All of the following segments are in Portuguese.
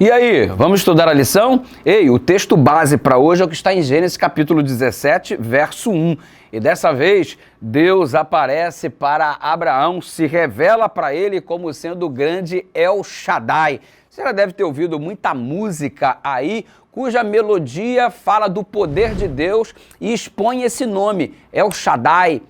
E aí, vamos estudar a lição? Ei, o texto base para hoje é o que está em Gênesis capítulo 17, verso 1. E dessa vez, Deus aparece para Abraão, se revela para ele como sendo o grande El Shaddai. Você já deve ter ouvido muita música aí, cuja melodia fala do poder de Deus e expõe esse nome, El Shaddai,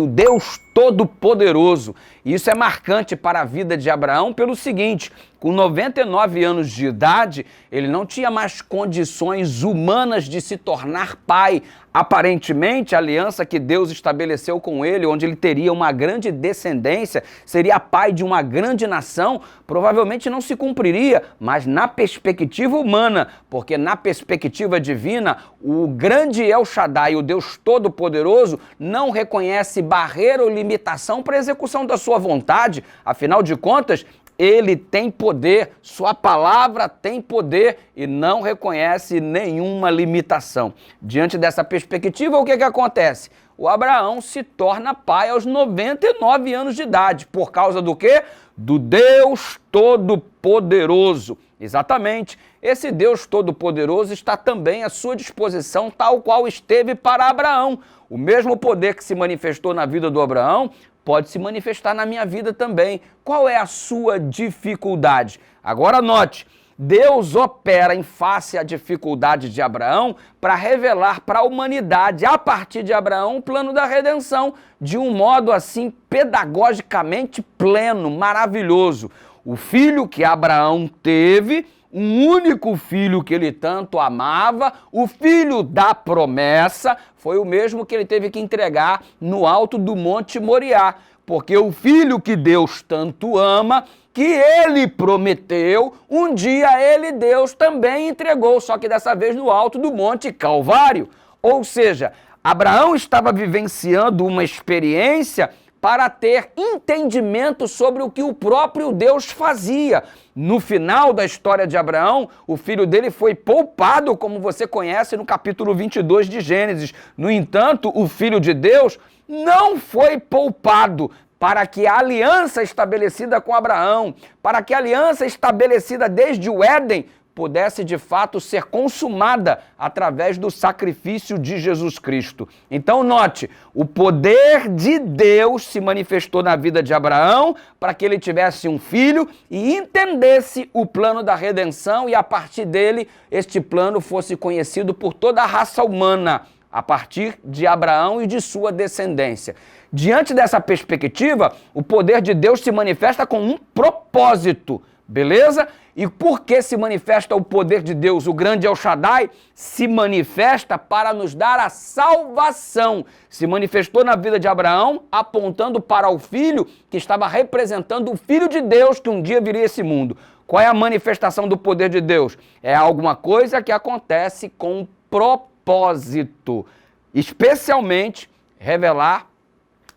o Deus Todo-Poderoso. E isso é marcante para a vida de Abraão pelo seguinte: com 99 anos de idade, ele não tinha mais condições humanas de se tornar pai. Aparentemente, a aliança que Deus estabeleceu com ele, onde ele teria uma grande descendência, seria pai de uma grande nação, provavelmente não se cumpriria, mas na perspectiva humana, porque na perspectiva divina, o grande El Shaddai, o Deus Todo-Poderoso, não reconhece barreira ou limitação para a execução da sua vontade. Afinal de contas, ele tem poder, sua palavra tem poder e não reconhece nenhuma limitação. Diante dessa perspectiva, o que acontece? O Abraão se torna pai aos 99 anos de idade. Por causa do quê? Do Deus Todo-Poderoso. Exatamente. Esse Deus Todo-Poderoso está também à sua disposição, tal qual esteve para Abraão. O mesmo poder que se manifestou na vida do Abraão pode se manifestar na minha vida também. Qual é a sua dificuldade? Agora note, Deus opera em face à dificuldade de Abraão para revelar para a humanidade, a partir de Abraão, o plano da redenção, de um modo assim pedagogicamente pleno, maravilhoso. O filho que Abraão teve, um único filho que ele tanto amava, o filho da promessa, foi o mesmo que ele teve que entregar no alto do Monte Moriá, porque o filho que Deus tanto ama, que ele prometeu, um dia ele, Deus, também entregou, só que dessa vez no alto do Monte Calvário. Ou seja, Abraão estava vivenciando uma experiência para ter entendimento sobre o que o próprio Deus fazia. No final da história de Abraão, o filho dele foi poupado, como você conhece no capítulo 22 de Gênesis. No entanto, o filho de Deus não foi poupado para que a aliança estabelecida com Abraão, para que a aliança estabelecida desde o Éden, pudesse de fato ser consumada através do sacrifício de Jesus Cristo. Então note, o poder de Deus se manifestou na vida de Abraão para que ele tivesse um filho e entendesse o plano da redenção e a partir dele este plano fosse conhecido por toda a raça humana, a partir de Abraão e de sua descendência. Diante dessa perspectiva, o poder de Deus se manifesta com um propósito, beleza? E por que se manifesta o poder de Deus? O grande El Shaddai se manifesta para nos dar a salvação. Se manifestou na vida de Abraão, apontando para o filho que estava representando o Filho de Deus que um dia viria a esse mundo. Qual é a manifestação do poder de Deus? É alguma coisa que acontece com propósito, especialmente revelar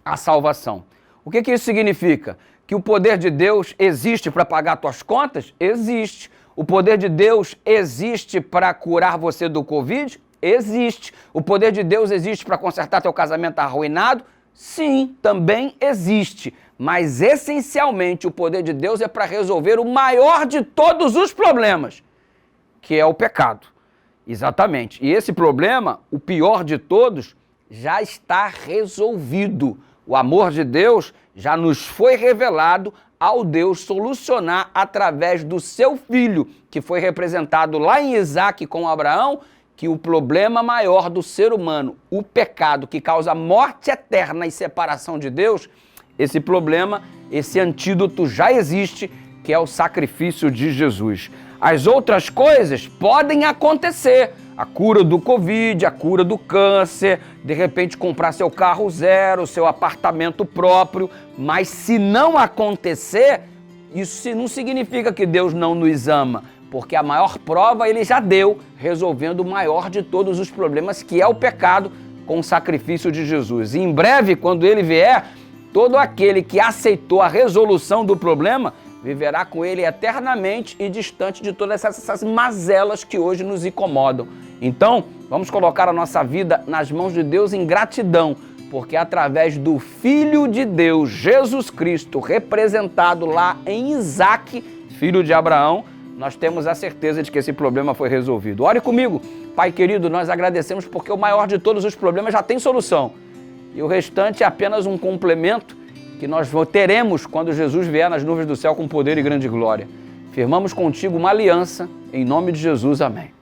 a salvação. O que isso significa? Que o poder de Deus existe para pagar tuas contas? Existe. O poder de Deus existe para curar você do Covid? Existe. O poder de Deus existe para consertar teu casamento arruinado? Sim, também existe. Mas essencialmente o poder de Deus é para resolver o maior de todos os problemas, que é o pecado. Exatamente. E esse problema, o pior de todos, já está resolvido. O amor de Deus já nos foi revelado ao Deus solucionar através do seu filho, que foi representado lá em Isaac com Abraão, que o problema maior do ser humano, o pecado que causa morte eterna e separação de Deus, esse problema, esse antídoto já existe, que é o sacrifício de Jesus. As outras coisas podem acontecer, a cura do Covid, a cura do câncer, de repente comprar seu carro zero, seu apartamento próprio, mas se não acontecer, isso não significa que Deus não nos ama, porque a maior prova ele já deu, resolvendo o maior de todos os problemas, que é o pecado, com o sacrifício de Jesus. E em breve, quando ele vier, todo aquele que aceitou a resolução do problema viverá com ele eternamente e distante de todas essas mazelas que hoje nos incomodam. Então, vamos colocar a nossa vida nas mãos de Deus em gratidão, porque através do Filho de Deus, Jesus Cristo, representado lá em Isaac, filho de Abraão, nós temos a certeza de que esse problema foi resolvido. Ore comigo. Pai querido, nós agradecemos porque o maior de todos os problemas já tem solução. E o restante é apenas um complemento que nós teremos quando Jesus vier nas nuvens do céu com poder e grande glória. Firmamos contigo uma aliança, em nome de Jesus, amém.